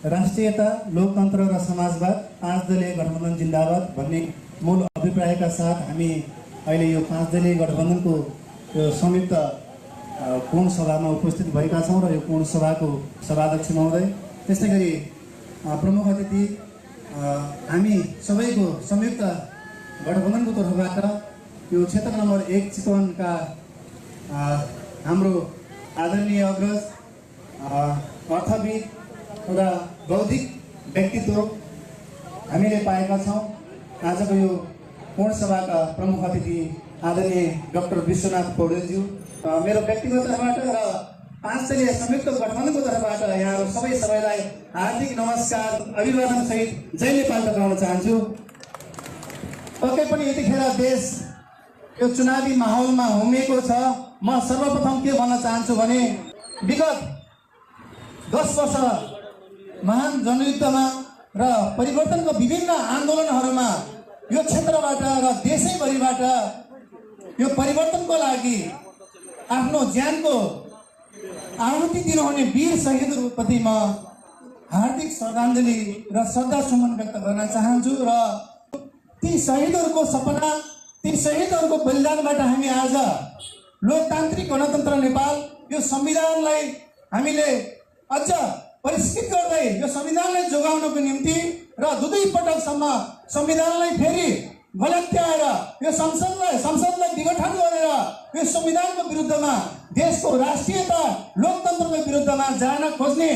राष्ट्रियता, लोकतन्त्र र समाजवाद, 5 दलीय गठबन्धन जिन्दाबाद भन्ने मूल अभिप्रायका साथ हामी अहिले यो 5 दलीय गठबन्धनको यो संयुक्त पूर्ण सभामा उपस्थित भएका छौँ र यो पूर्ण सभाको सभाध्यक्ष महोदय, त्यस्तै गरी प्रमुख अतिथि, हामी सबैको संयुक्त गठबन्धनको तर्फबाट यो क्षेत्र नम्बर 1 चितवनका हाम्रो आदरणीय अग्रज अर्थविद र बौद्धिक व्यक्तित्व हामीले पाएका छौँ। आजको यो पूर्ण सभाका प्रमुख अतिथि आदरणीय डाक्टर विश्वनाथ पौडेलज्यू, मेरो व्यक्तिगत तर्फबाट र 5 दलीय संयुक्त गठबन्धनको तर्फबाट यहाँहरू सबैलाई हार्दिक नमस्कार, अभिवादन सहित जय नेपाल टक्राउन चाहन्छु। पक्कै पनि यतिखेर देश यो चुनावी माहौलमा उम्रिएको छ। म सर्वप्रथम के भन्न चाहन्छु भने विगत 10 वर्ष महान जनयुद्धमा र परिवर्तनको विभिन्न आन्दोलनहरूमा यो क्षेत्रबाट र देशैभरिबाट यो परिवर्तनको लागि आफ्नो ज्यानको आहुति दिनुहुने वीर शहीदहरूप्रति म हार्दिक श्रद्धाञ्जली र श्रद्धासुमन व्यक्त गर्न चाहन्छु। र ती शहीदहरूको सपना, ती शहीदहरूको बलिदानबाट हामी आज लोकतान्त्रिक गणतन्त्र नेपाल यो संविधानलाई हामीले अझ परिष्कृत गर्दै यो संविधानलाई जोगाउनको निम्ति र दुई पटकसम्म संविधानलाई फेरि गलत्याएर यो संसदलाई विघटन गरेर यो संविधानको विरुद्धमा, देशको राष्ट्रियता, लोकतन्त्रको विरुद्धमा जान खोज्ने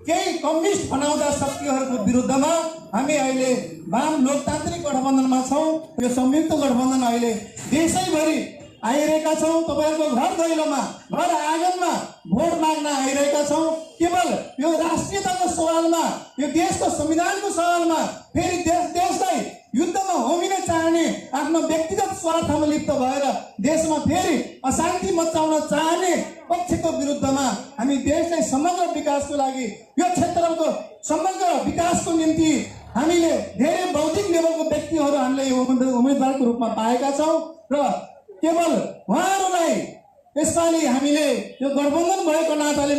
केही कम्युनिस्ट बनाउँदा शक्तिहरूको विरुद्धमा हामी अहिले वाम लोकतान्त्रिक गठबन्धनमा छौँ। यो संयुक्त गठबन्धन अहिले देशैभरि आइरहेका छौँ। तपाईँहरूको घर दैलोमा, घर आँगनमा भोट माग्न आइरहेका छौँ। केवल यो राष्ट्रियताको सवालमा, यो देशको संविधानको सवालमा फेरि देशलाई युद्धमा होमिन चाहने, आफ्नो व्यक्तिगत स्वार्थमा लिप्त भएर देशमा फेरि अशान्ति मचाउन चाहने पक्षको विरुद्धमा हामी देशलाई समग्र विकासको लागि, यो क्षेत्रको समग्र विकासको निम्ति हामीले धेरै बौद्धिक लेभलको व्यक्तिहरू हामीले उम्मेदवारको रूपमा पाएका छौँ। र केवल उहाँहरूलाई यसपालि हामीले यो गठबन्धन भएको नाताले